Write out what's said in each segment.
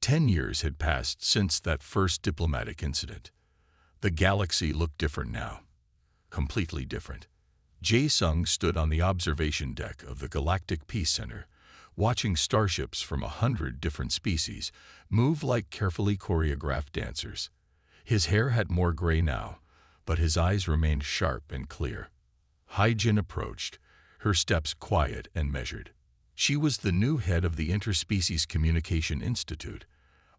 10 years had passed since that first diplomatic incident. The galaxy looked different now. Completely different. Jae-sung stood on the observation deck of the Galactic Peace Center, watching starships from 100 different species move like carefully choreographed dancers. His hair had more gray now, but his eyes remained sharp and clear. Hae-jin approached, her steps quiet and measured. She was the new head of the Interspecies Communication Institute,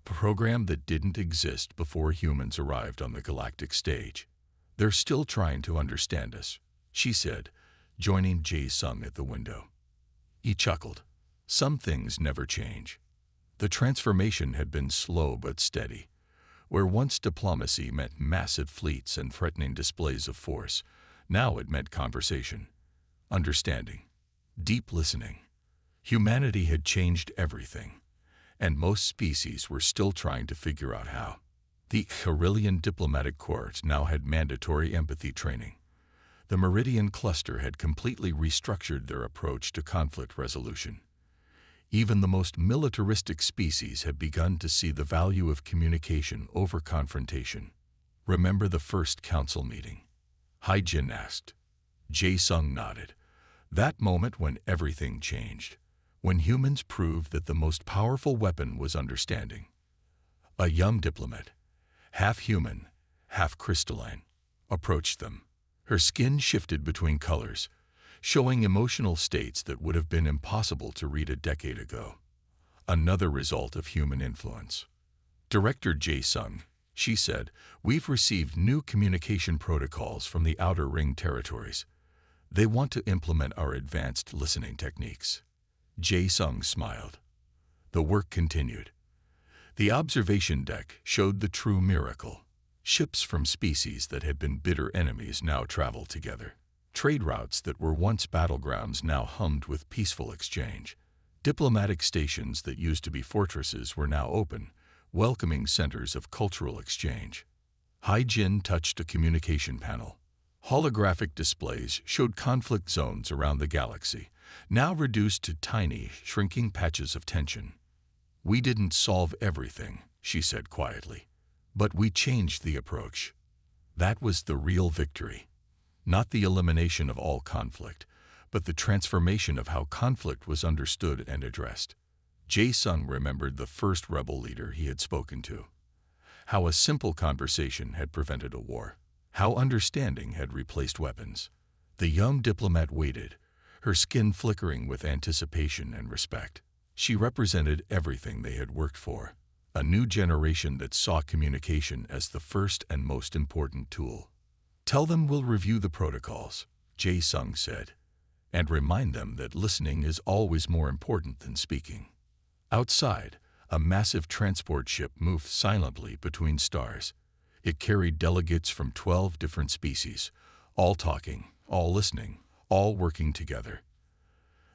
a program that didn't exist before humans arrived on the galactic stage. "They're still trying to understand us," she said, joining Jae-sung at the window. He chuckled. Some things never change. The transformation had been slow but steady. Where once diplomacy meant massive fleets and threatening displays of force, now it meant conversation, understanding, deep listening. Humanity had changed everything, and most species were still trying to figure out how. The Carillion Diplomatic Corps now had mandatory empathy training. The Meridian Cluster had completely restructured their approach to conflict resolution. Even the most militaristic species had begun to see the value of communication over confrontation. "Remember the first council meeting?" Hae-jin asked. Jae-sung nodded. That moment when everything changed. When humans proved that the most powerful weapon was understanding. A young diplomat, half human, half crystalline, approached them. Her skin shifted between colors, showing emotional states that would have been impossible to read a decade ago. Another result of human influence. "Director Jae-sung," she said, "we've received new communication protocols from the Outer Ring territories. They want to implement our advanced listening techniques." Jae-sung smiled. The work continued. The observation deck showed the true miracle. Ships from species that had been bitter enemies now traveled together. Trade routes that were once battlegrounds now hummed with peaceful exchange. Diplomatic stations that used to be fortresses were now open, welcoming centers of cultural exchange. Hae-jin touched a communication panel. Holographic displays showed conflict zones around the galaxy, now reduced to tiny, shrinking patches of tension. "We didn't solve everything," she said quietly, "but we changed the approach." That was the real victory. Not the elimination of all conflict, but the transformation of how conflict was understood and addressed. Jae-sung remembered the first rebel leader he had spoken to. How a simple conversation had prevented a war. How understanding had replaced weapons. The young diplomat waited, her skin flickering with anticipation and respect. She represented everything they had worked for. A new generation that saw communication as the first and most important tool. "Tell them we'll review the protocols," Jae-sung said, "and remind them that listening is always more important than speaking." Outside, a massive transport ship moved silently between stars. It carried delegates from 12 different species, all talking, all listening, all working together.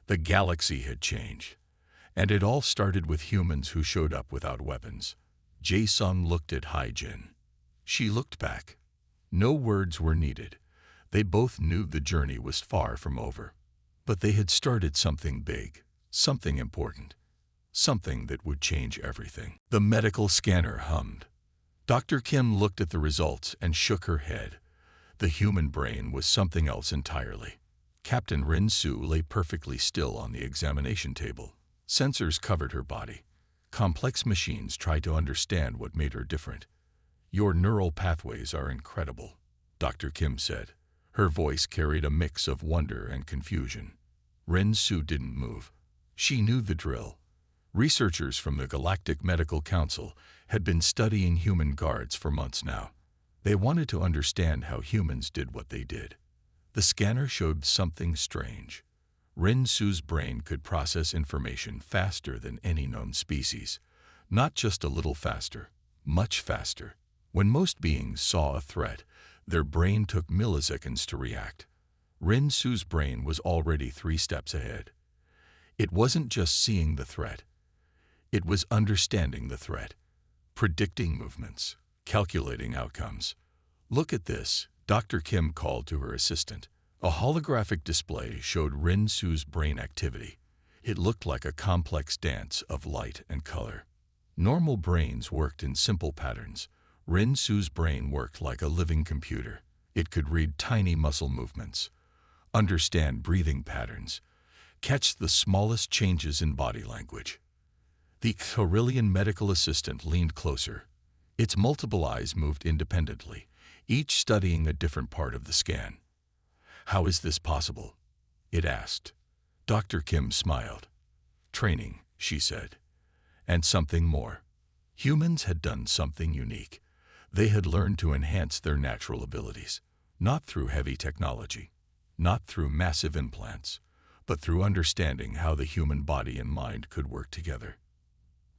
The galaxy had changed, and it all started with humans who showed up without weapons. Jae-sung looked at Hae-jin. She looked back. No words were needed. They both knew the journey was far from over. But they had started something big, something important, something that would change everything. The medical scanner hummed. Dr. Kim looked at the results and shook her head. The human brain was something else entirely. Captain Rin-su lay perfectly still on the examination table. Sensors covered her body. Complex machines tried to understand what made her different. "Your neural pathways are incredible," Dr. Kim said. Her voice carried a mix of wonder and confusion. Rin-su didn't move. She knew the drill. Researchers from the Galactic Medical Council had been studying human guards for months now. They wanted to understand how humans did what they did. The scanner showed something strange. Rin-su's brain could process information faster than any known species. Not just a little faster, much faster. When most beings saw a threat, their brain took milliseconds to react. Rin-su's brain was already 3 steps ahead. It wasn't just seeing the threat. It was understanding the threat, predicting movements, calculating outcomes. "Look at this," Dr. Kim called to her assistant. A holographic display showed Rin-su's brain activity. It looked like a complex dance of light and color. Normal brains worked in simple patterns. Rin Su's brain worked like a living computer. It could read tiny muscle movements, understand breathing patterns, catch the smallest changes in body language. The Carillion medical assistant leaned closer. Its multiple eyes moved independently, each studying a different part of the scan. "How is this possible?" it asked. Dr. Kim smiled. "Training," she said. "And something more. Humans had done something unique. They had learned to enhance their natural abilities, not through heavy technology, not through massive implants, but through understanding how the human body and mind could work together."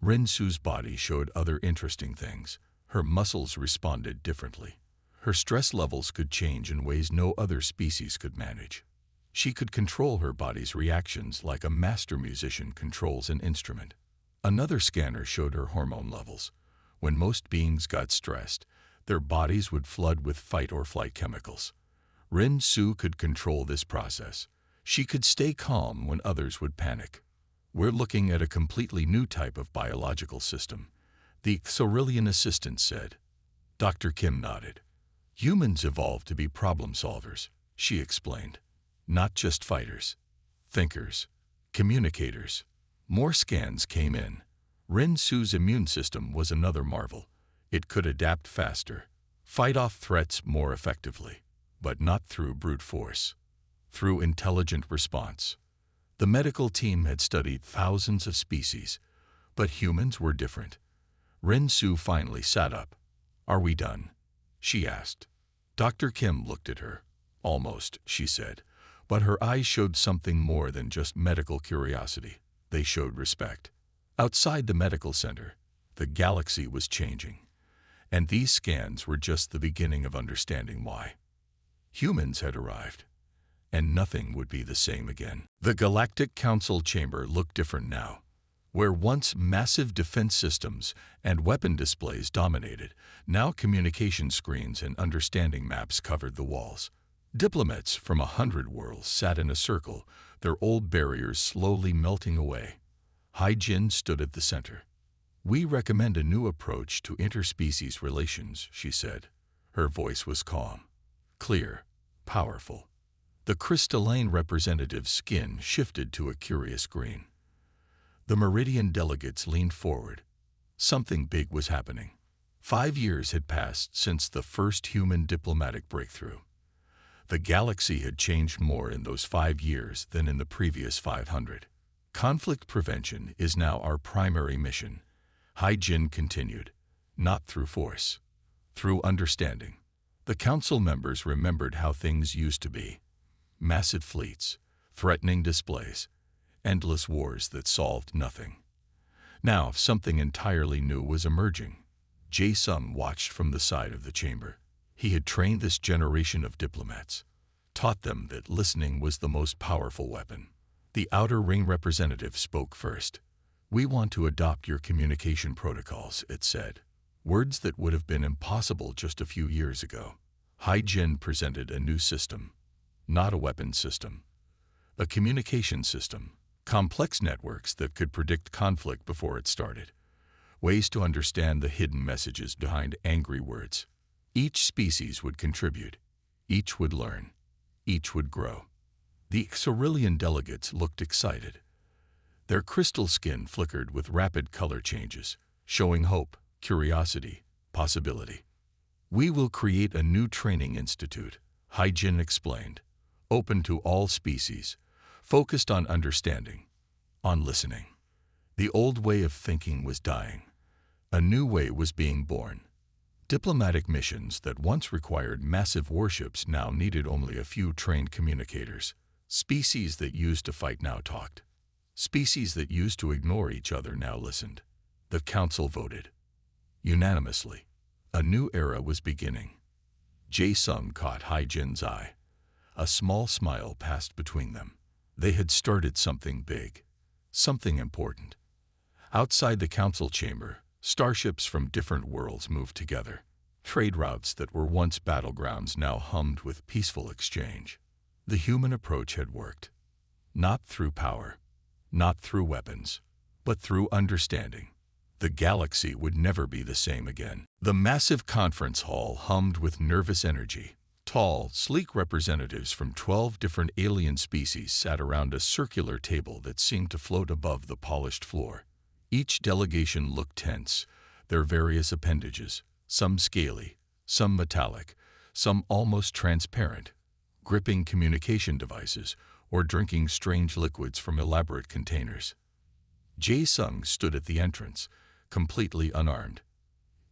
Rin Su's body showed other interesting things. Her muscles responded differently. Her stress levels could change in ways no other species could manage. She could control her body's reactions like a master musician controls an instrument. Another scanner showed her hormone levels. When most beings got stressed, their bodies would flood with fight or flight chemicals. Rin Su could control this process. She could stay calm when others would panic. "We're looking at a completely new type of biological system," the Carillion assistant said. Dr. Kim nodded. "Humans evolved to be problem solvers," she explained. "Not just fighters, thinkers, communicators." More scans came in. Rin Su's immune system was another marvel. It could adapt faster, fight off threats more effectively, but not through brute force, through intelligent response. The medical team had studied thousands of species, but humans were different. Rin Su finally sat up. "Are we done?" she asked. Dr. Kim looked at her. "Almost," she said, but her eyes showed something more than just medical curiosity. They showed respect. Outside the medical center, the galaxy was changing, and these scans were just the beginning of understanding why. Humans had arrived, and nothing would be the same again. The Galactic Council chamber looked different now. Where once massive defense systems and weapon displays dominated, now communication screens and understanding maps covered the walls. Diplomats from 100 worlds sat in a circle, their old barriers slowly melting away. Hai Jin stood at the center. "We recommend a new approach to interspecies relations," she said. Her voice was calm, clear, powerful. The crystalline representative's skin shifted to a curious green. The Meridian delegates leaned forward. Something big was happening. 5 years had passed since the first human diplomatic breakthrough. The galaxy had changed more in those 5 years than in the previous 500. "Conflict prevention is now our primary mission," Hai Jin continued. "Not through force, through understanding." The council members remembered how things used to be. Massive fleets, threatening displays, endless wars that solved nothing. Now something entirely new was emerging. Jae-sung watched from the side of the chamber. He had trained this generation of diplomats, taught them that listening was the most powerful weapon. The outer ring representative spoke first. "We want to adopt your communication protocols," it said. Words that would have been impossible just a few years ago. Hai Jin presented a new system. Not a weapon system, a communication system. Complex networks that could predict conflict before it started. Ways to understand the hidden messages behind angry words. Each species would contribute. Each would learn. Each would grow. The Carillion delegates looked excited. Their crystal skin flickered with rapid color changes, showing hope, curiosity, possibility. "We will create a new training institute," Hai Jin explained, "open to all species, focused on understanding, on listening." The old way of thinking was dying. A new way was being born. Diplomatic missions that once required massive warships now needed only a few trained communicators. Species that used to fight now talked. Species that used to ignore each other now listened. The council voted. Unanimously, a new era was beginning. Jae-sung caught Hai Jin's eye. A small smile passed between them. They had started something big, something important. Outside the council chamber, starships from different worlds moved together. Trade routes that were once battlegrounds now hummed with peaceful exchange. The human approach had worked. Not through power, not through weapons, but through understanding. The galaxy would never be the same again. The massive conference hall hummed with nervous energy. Tall, sleek representatives from 12 different alien species sat around a circular table that seemed to float above the polished floor. Each delegation looked tense, their various appendages, some scaly, some metallic, some almost transparent, gripping communication devices or drinking strange liquids from elaborate containers. Jae-sung stood at the entrance, completely unarmed.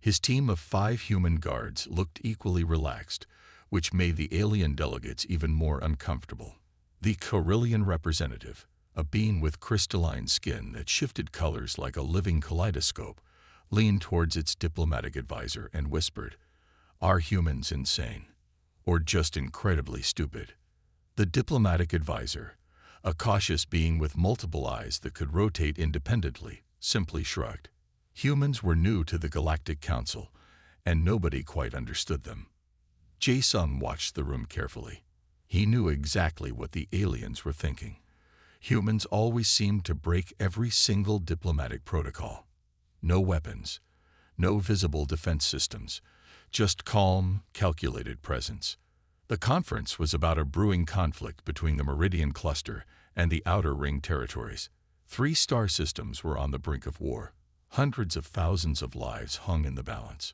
His team of 5 human guards looked equally relaxed, which made the alien delegates even more uncomfortable. The Corellian representative, a being with crystalline skin that shifted colors like a living kaleidoscope, leaned towards its diplomatic advisor and whispered, "Are humans insane? Or just incredibly stupid?" The diplomatic advisor, a cautious being with multiple eyes that could rotate independently, simply shrugged. Humans were new to the Galactic Council, and nobody quite understood them. Jae-sung watched the room carefully. He knew exactly what the aliens were thinking. Humans always seemed to break every single diplomatic protocol. No weapons, no visible defense systems, just calm, calculated presence. The conference was about a brewing conflict between the Meridian Cluster and the Outer Ring territories. 3 star systems were on the brink of war. Hundreds of thousands of lives hung in the balance.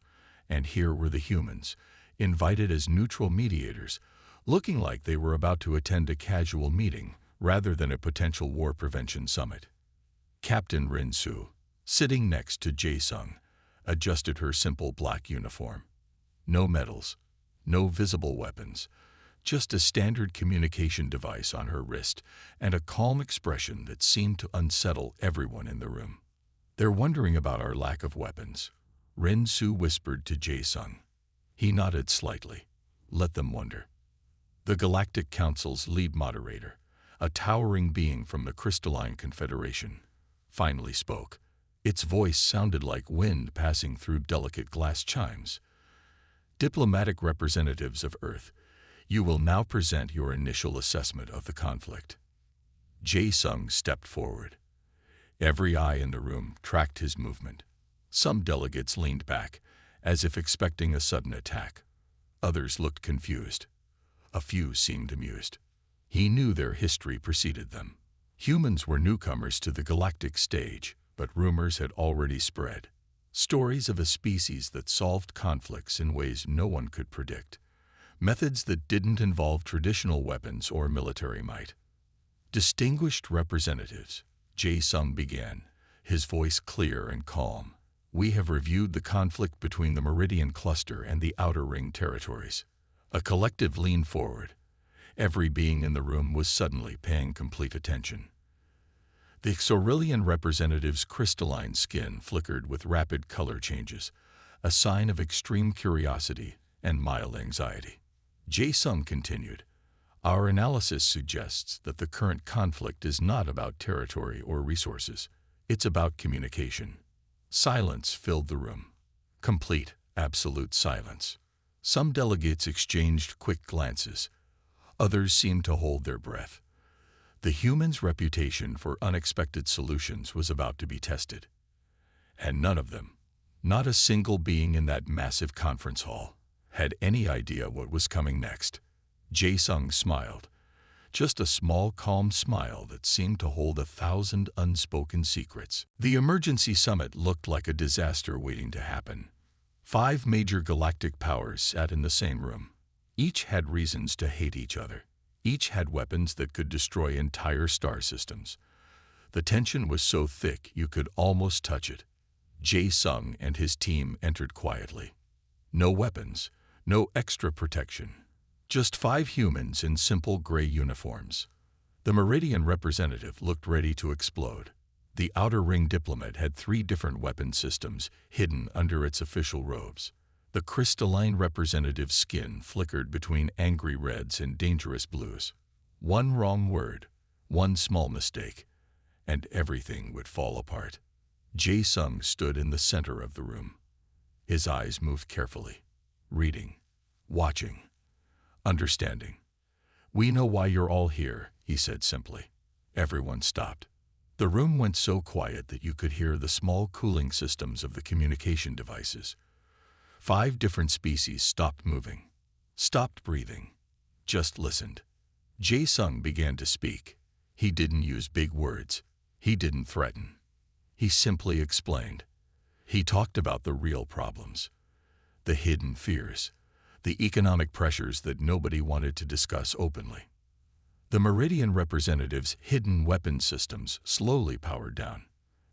And here were the humans, invited as neutral mediators, looking like they were about to attend a casual meeting rather than a potential war prevention summit. Captain Rin-su, sitting next to Jae-sung, adjusted her simple black uniform. No medals, no visible weapons, just a standard communication device on her wrist and a calm expression that seemed to unsettle everyone in the room. "They're wondering about our lack of weapons," Rin-su whispered to Jae-sung. He nodded slightly. "Let them wonder." The Galactic Council's lead moderator, a towering being from the Crystalline Confederation, finally spoke. Its voice sounded like wind passing through delicate glass chimes. "Diplomatic representatives of Earth, you will now present your initial assessment of the conflict." Jae-sung stepped forward. Every eye in the room tracked his movement. Some delegates leaned back, as if expecting a sudden attack. Others looked confused. A few seemed amused. He knew their history preceded them. Humans were newcomers to the galactic stage, but rumors had already spread. Stories of a species that solved conflicts in ways no one could predict. Methods that didn't involve traditional weapons or military might. "Distinguished representatives," Jae-sung began, his voice clear and calm. "We have reviewed the conflict between the Meridian Cluster and the Outer Ring territories." A collective leaned forward. Every being in the room was suddenly paying complete attention. The Corellian representative's crystalline skin flickered with rapid color changes, a sign of extreme curiosity and mild anxiety. Jae-sung continued, "Our analysis suggests that the current conflict is not about territory or resources. It's about communication." Silence filled the room. Complete, absolute silence. Some delegates exchanged quick glances. Others seemed to hold their breath. The humans' reputation for unexpected solutions was about to be tested. And none of them, not a single being in that massive conference hall, had any idea what was coming next. Jae-sung smiled, just a small, calm smile that seemed to hold 1,000 unspoken secrets. The emergency summit looked like a disaster waiting to happen. 5 major galactic powers sat in the same room. Each had reasons to hate each other. Each had weapons that could destroy entire star systems. The tension was so thick you could almost touch it. Jae-sung and his team entered quietly. No weapons, no extra protection. Just 5 humans in simple gray uniforms. The Meridian representative looked ready to explode. The Outer Ring diplomat had 3 different weapon systems hidden under its official robes. The crystalline representative's skin flickered between angry reds and dangerous blues. One wrong word, one small mistake, and everything would fall apart. Jae-sung stood in the center of the room. His eyes moved carefully, reading, watching, understanding. "We know why you're all here," he said simply. Everyone stopped. The room went so quiet that you could hear the small cooling systems of the communication devices. 5 different species stopped moving, stopped breathing, just listened. Jae-sung began to speak. He didn't use big words. He didn't threaten. He simply explained. He talked about the real problems, the hidden fears, the economic pressures that nobody wanted to discuss openly. The Meridian representatives' hidden weapon systems slowly powered down.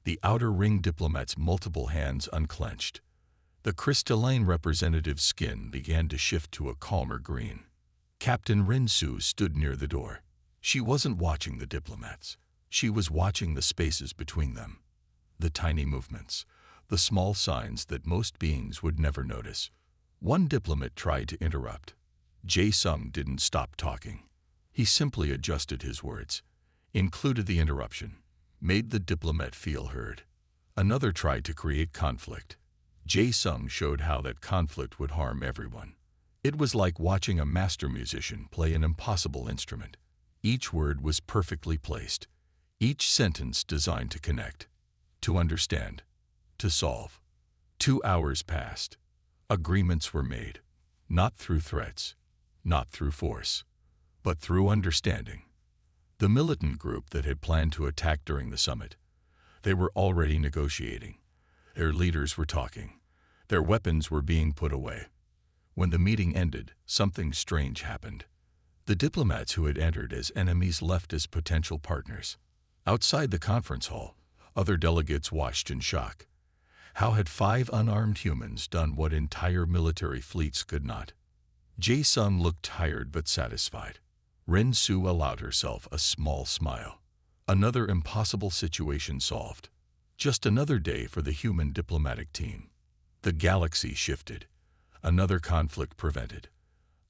The outer ring diplomats' multiple hands unclenched. The crystalline representative's skin began to shift to a calmer green. Captain Rin-Su stood near the door. She wasn't watching the diplomats. She was watching the spaces between them. The tiny movements, the small signs that most beings would never notice. One diplomat tried to interrupt. Jae-sung didn't stop talking. He simply adjusted his words, included the interruption, made the diplomat feel heard. Another tried to create conflict. Jae-sung showed how that conflict would harm everyone. It was like watching a master musician play an impossible instrument. Each word was perfectly placed, each sentence designed to connect, to understand, to solve. 2 hours passed. Agreements were made, not through threats, not through force, but through understanding. The militant group that had planned to attack during the summit, they were already negotiating. Their leaders were talking. Their weapons were being put away. When the meeting ended, something strange happened. The diplomats who had entered as enemies left as potential partners. Outside the conference hall, other delegates watched in shock. How had 5 unarmed humans done what entire military fleets could not? Jae-sung looked tired but satisfied. Rin-Su allowed herself a small smile. Another impossible situation solved. Just another day for the human diplomatic team. The galaxy shifted. Another conflict prevented.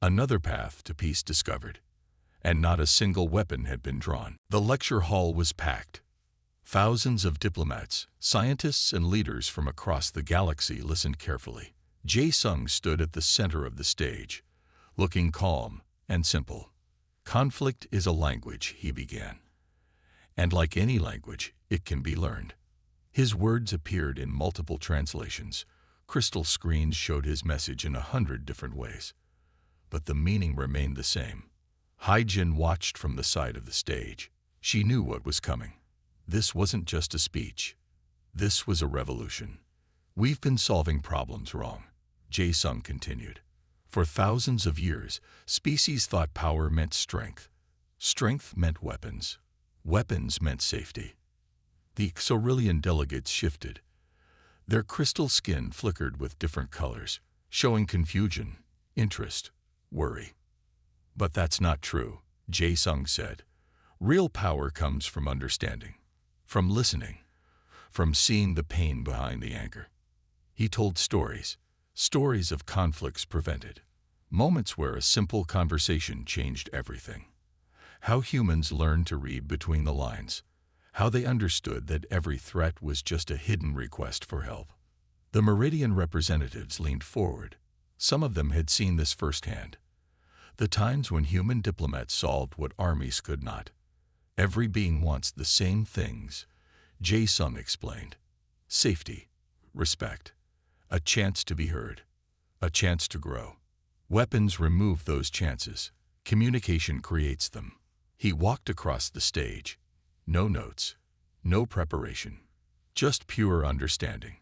Another path to peace discovered. And not a single weapon had been drawn. The lecture hall was packed. Thousands of diplomats, scientists, and leaders from across the galaxy listened carefully. Jae-sung stood at the center of the stage, looking calm and simple. Conflict is a language, he began. And like any language, it can be learned. His words appeared in multiple translations. Crystal screens showed his message in 100 different ways. But the meaning remained the same. Hae-jin watched from the side of the stage. She knew what was coming. This wasn't just a speech. This was a revolution. We've been solving problems wrong, Jae-sung continued. For thousands of years, species thought power meant strength. Strength meant weapons. Weapons meant safety. The Xorillian delegates shifted. Their crystal skin flickered with different colors, showing confusion, interest, worry. But that's not true, Jae-sung said. Real power comes from understanding, from listening, from seeing the pain behind the anger. He told stories, stories of conflicts prevented, moments where a simple conversation changed everything. How humans learned to read between the lines, how they understood that every threat was just a hidden request for help. The Meridian representatives leaned forward. Some of them had seen this firsthand. The times when human diplomats solved what armies could not. Every being wants the same things, Jae-sung explained. Safety, respect, a chance to be heard, a chance to grow. Weapons remove those chances. Communication creates them. He walked across the stage. No notes, no preparation, just pure understanding.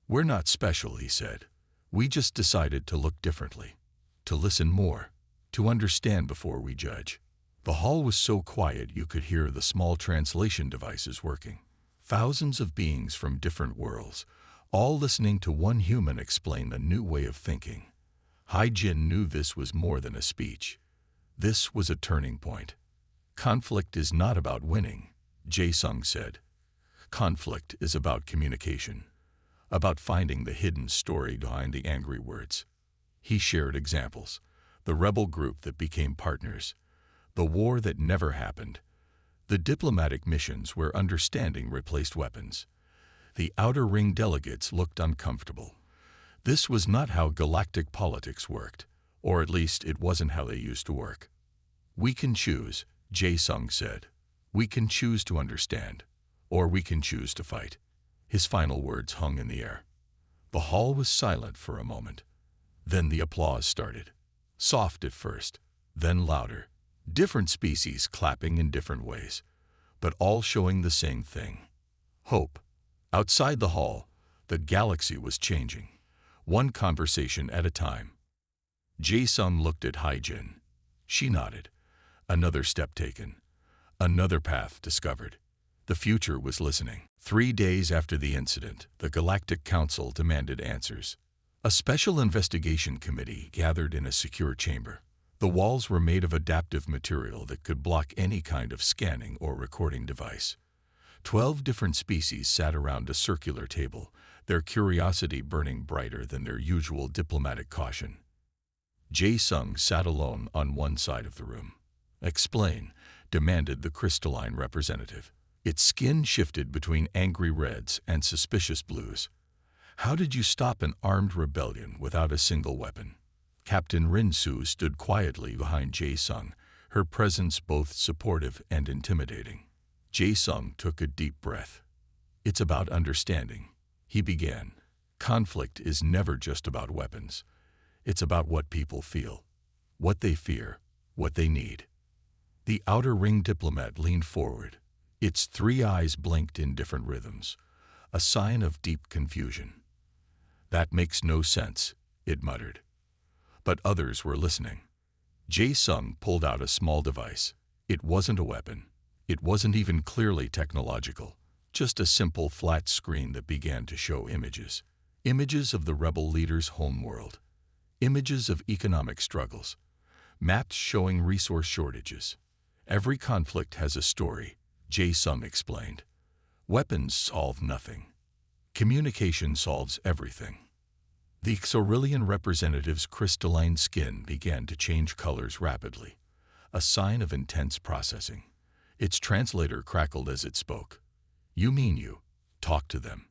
We're not special, he said. We just decided to look differently, to listen more, to understand before we judge. The hall was so quiet you could hear the small translation devices working. Thousands of beings from different worlds, all listening to one human explain a new way of thinking. Hae-jin knew this was more than a speech. This was a turning point. Conflict is not about winning, Jae-sung said. Conflict is about communication, about finding the hidden story behind the angry words. He shared examples. The rebel group that became partners, the war that never happened, the diplomatic missions where understanding replaced weapons. The outer ring delegates looked uncomfortable. This was not how galactic politics worked, or at least it wasn't how they used to work. We can choose, Jae-sung said. We can choose to understand, or we can choose to fight." His final words hung in the air. The hall was silent for a moment. Then the applause started. Soft at first, then louder. Different species clapping in different ways, but all showing the same thing: hope. Outside the hall, the galaxy was changing, one conversation at a time. Jae-sung looked at Hai-jin. She nodded. Another step taken. Another path discovered. The future was listening. 3 days after the incident, the Galactic Council demanded answers. A special investigation committee gathered in a secure chamber. The walls were made of adaptive material that could block any kind of scanning or recording device. 12 different species sat around a circular table, their curiosity burning brighter than their usual diplomatic caution. Jae-sung sat alone on one side of the room. "Explain," demanded the crystalline representative. Its skin shifted between angry reds and suspicious blues. "How did you stop an armed rebellion without a single weapon?" Captain Rin-su stood quietly behind Jae-sung, her presence both supportive and intimidating. Jae-sung took a deep breath. "It's about understanding," he began. "Conflict is never just about weapons. It's about what people feel, what they fear, what they need." The outer ring diplomat leaned forward. Its 3 eyes blinked in different rhythms, a sign of deep confusion. "That makes no sense," it muttered. But others were listening. Jae-sung pulled out a small device. It wasn't a weapon. It wasn't even clearly technological, just a simple flat screen that began to show images. Images of the rebel leader's homeworld. Images of economic struggles. Maps showing resource shortages. "Every conflict has a story," Jae-sung explained. "Weapons solve nothing. Communication solves everything." The Xarillion representative's crystalline skin began to change colors rapidly, a sign of intense processing. Its translator crackled as it spoke. "You mean you talked to them?"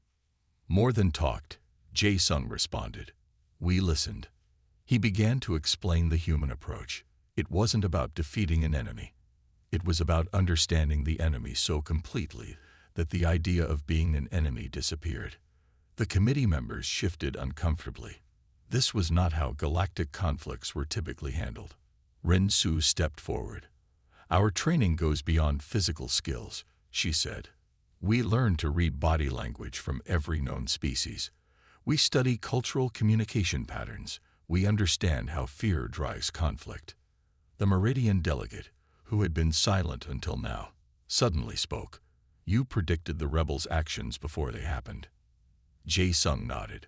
"More than talked," Jae-sung responded. "We listened." He began to explain the human approach. It wasn't about defeating an enemy. It was about understanding the enemy so completely that the idea of being an enemy disappeared. The committee members shifted uncomfortably. This was not how galactic conflicts were typically handled. Rin-su stepped forward. "Our training goes beyond physical skills," she said. "We learn to read body language from every known species. We study cultural communication patterns. We understand how fear drives conflict." The Meridian delegate, who had been silent until now, suddenly spoke. "You predicted the rebels' actions before they happened." Jae-sung nodded.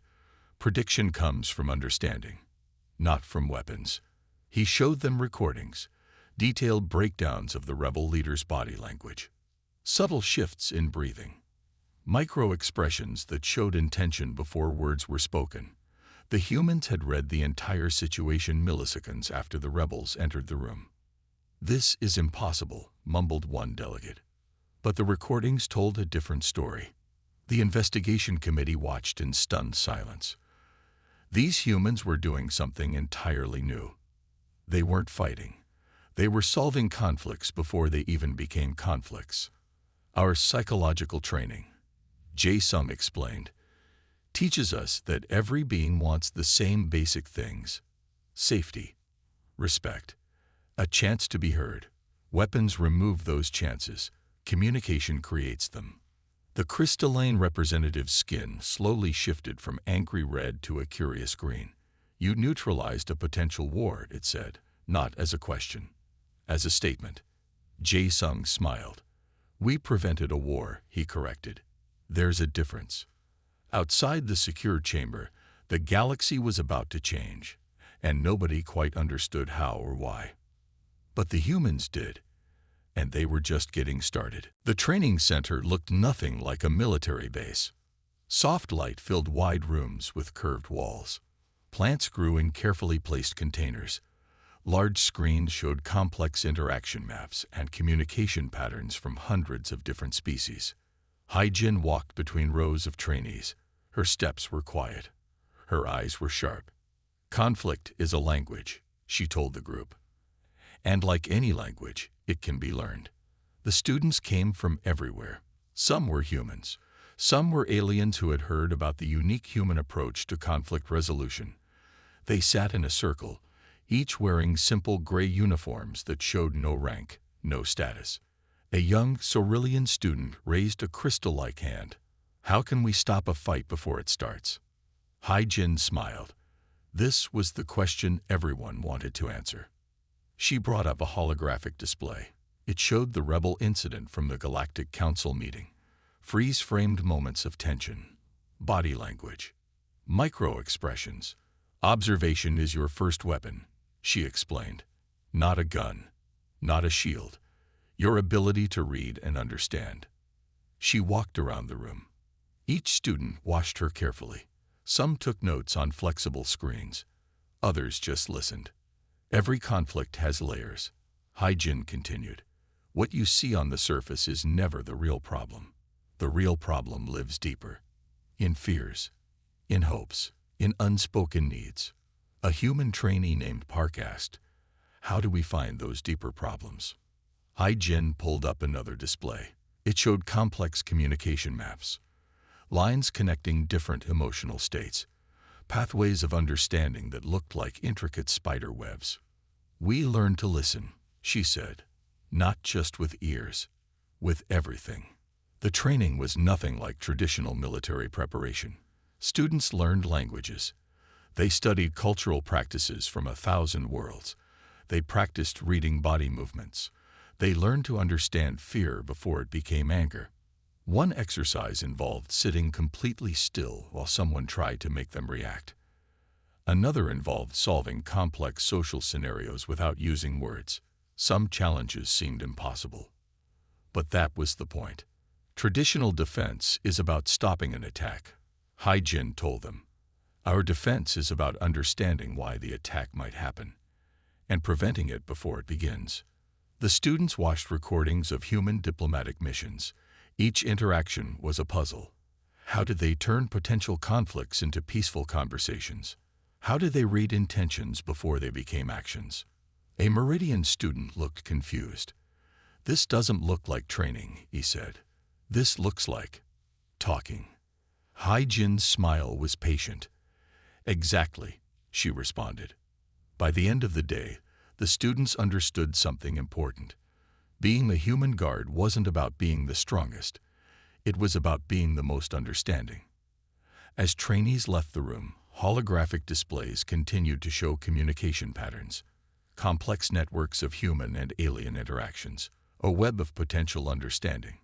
"Prediction comes from understanding, not from weapons." He showed them recordings, detailed breakdowns of the rebel leader's body language. Subtle shifts in breathing. Micro-expressions that showed intention before words were spoken. The humans had read the entire situation milliseconds after the rebels entered the room. "This is impossible," mumbled one delegate. But the recordings told a different story. The investigation committee watched in stunned silence. These humans were doing something entirely new. They weren't fighting. They were solving conflicts before they even became conflicts. "Our psychological training," Jae-sung explained, "teaches us that every being wants the same basic things: safety, respect, a chance to be heard. Weapons remove those chances. Communication creates them." The crystalline representative's skin slowly shifted from angry red to a curious green. "You neutralized a potential war," it said, not as a question, as a statement. Jae-sung smiled. "We prevented a war," he corrected. "There's a difference." Outside the secure chamber, the galaxy was about to change, and nobody quite understood how or why. But the humans did, and they were just getting started. The training center looked nothing like a military base. Soft light filled wide rooms with curved walls. Plants grew in carefully placed containers. Large screens showed complex interaction maps and communication patterns from hundreds of different species. Hai-jin walked between rows of trainees. Her steps were quiet. Her eyes were sharp. "Conflict is a language," she told the group. "And like any language, it can be learned." The students came from everywhere. Some were humans. Some were aliens who had heard about the unique human approach to conflict resolution. They sat in a circle, each wearing simple gray uniforms that showed no rank, no status. A young Sorillian student raised a crystal-like hand. "How can we stop a fight before it starts?" Hai-Jin smiled. This was the question everyone wanted to answer. She brought up a holographic display. It showed the rebel incident from the Galactic Council meeting. Freeze-framed moments of tension. Body language. Micro-expressions. "Observation is your first weapon," she explained. "Not a gun. Not a shield. Your ability to read and understand." She walked around the room. Each student watched her carefully. Some took notes on flexible screens. Others just listened. "Every conflict has layers," Hai-Jin continued. "What you see on the surface is never the real problem. The real problem lives deeper. In fears, in hopes, in unspoken needs." A human trainee named Park asked, "How do we find those deeper problems?" Hai-Jin pulled up another display. It showed complex communication maps. Lines connecting different emotional states. Pathways of understanding that looked like intricate spider webs. "We learn to listen," she said. "Not just with ears, with everything." The training was nothing like traditional military preparation. Students learned languages. They studied cultural practices from 1,000 worlds. They practiced reading body movements. They learned to understand fear before it became anger. One exercise involved sitting completely still while someone tried to make them react. Another involved solving complex social scenarios without using words. Some challenges seemed impossible. But that was the point. Traditional defense is about stopping an attack, Hai-Jin told them. Our defense is about understanding why the attack might happen and preventing it before it begins. The students watched recordings of human diplomatic missions. Each interaction was a puzzle. How did they turn potential conflicts into peaceful conversations? How did they read intentions before they became actions? A Meridian student looked confused. "This doesn't look like training," he said. "This looks like talking." Hai-Jin's smile was patient. "Exactly," she responded. By the end of the day, the students understood something important. Being the human guard wasn't about being the strongest. It was about being the most understanding. As trainees left the room, holographic displays continued to show communication patterns, complex networks of human and alien interactions, a web of potential understanding.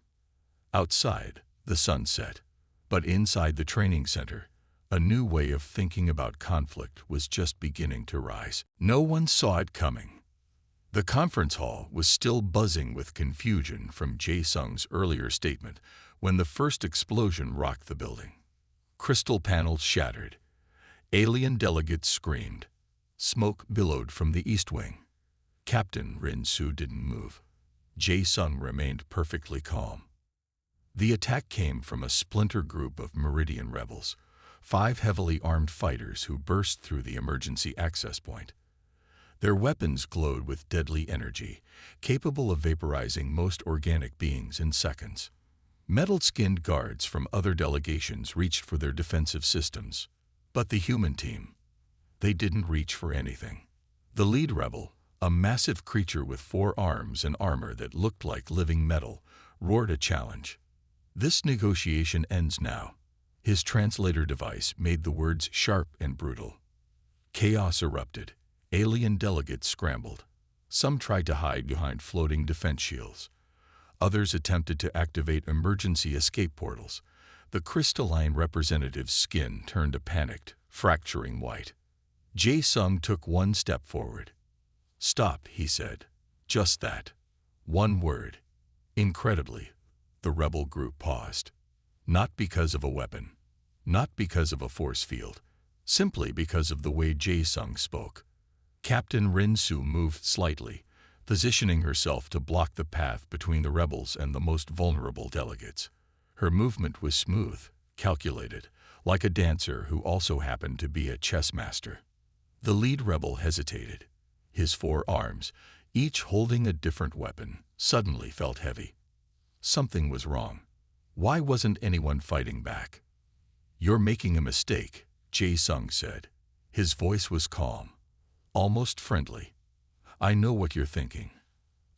Outside, the sun set. But inside the training center, a new way of thinking about conflict was just beginning to rise. No one saw it coming. The conference hall was still buzzing with confusion from Jae-sung's earlier statement when the first explosion rocked the building. Crystal panels shattered. Alien delegates screamed. Smoke billowed from the east wing. Captain Rin-Su didn't move. Jae-sung remained perfectly calm. The attack came from a splinter group of Meridian rebels, 5 heavily armed fighters who burst through the emergency access point. Their weapons glowed with deadly energy, capable of vaporizing most organic beings in seconds. Metal-skinned guards from other delegations reached for their defensive systems. But the human team, they didn't reach for anything. The lead rebel, a massive creature with 4 arms and armor that looked like living metal, roared a challenge. "This negotiation ends now." His translator device made the words sharp and brutal. Chaos erupted. Alien delegates scrambled. Some tried to hide behind floating defense shields. Others attempted to activate emergency escape portals. The crystalline representative's skin turned a panicked, fracturing white. Jae-sung took one step forward. "Stop," he said. Just that. One word. Incredibly, the rebel group paused. Not because of a weapon. Not because of a force field. Simply because of the way Jae-sung spoke. Captain Rin-Su moved slightly, positioning herself to block the path between the rebels and the most vulnerable delegates. Her movement was smooth, calculated, like a dancer who also happened to be a chess master. The lead rebel hesitated. His 4 arms, each holding a different weapon, suddenly felt heavy. Something was wrong. Why wasn't anyone fighting back? You're making a mistake, Jae-sung said. His voice was calm, almost friendly. I know what you're thinking.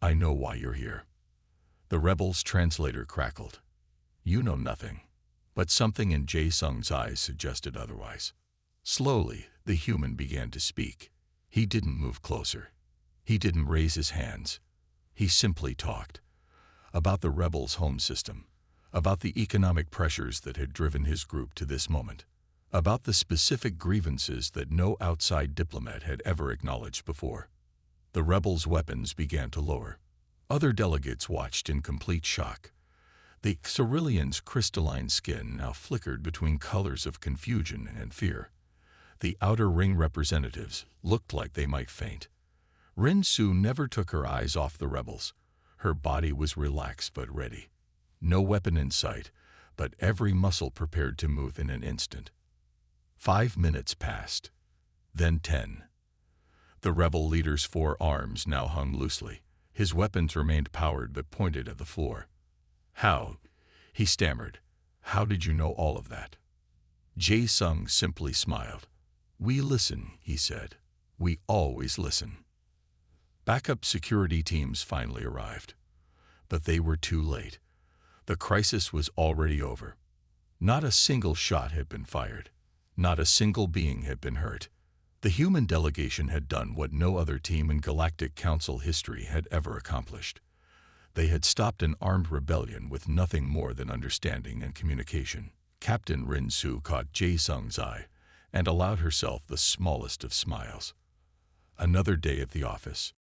I know why you're here. The rebel's translator crackled. You know nothing. But something in Jae-sung's eyes suggested otherwise. Slowly, the human began to speak. He didn't move closer. He didn't raise his hands. He simply talked. About the rebels' home system. About the economic pressures that had driven his group to this moment. About the specific grievances that no outside diplomat had ever acknowledged before. The rebels' weapons began to lower. Other delegates watched in complete shock. The Cerulean's crystalline skin now flickered between colors of confusion and fear. The outer ring representatives looked like they might faint. Rin-Su never took her eyes off the rebels. Her body was relaxed but ready. No weapon in sight, but every muscle prepared to move in an instant. 5 minutes passed. Then 10. The rebel leader's 4 arms now hung loosely. His weapons remained powered but pointed at the floor. How? He stammered. How did you know all of that? Jae-sung simply smiled. We listen, he said. We always listen. Backup security teams finally arrived. But they were too late. The crisis was already over. Not a single shot had been fired. Not a single being had been hurt. The human delegation had done what no other team in Galactic Council history had ever accomplished. They had stopped an armed rebellion with nothing more than understanding and communication. Captain Rin-Su caught Jae-sung's eye and allowed herself the smallest of smiles. Another day at the office.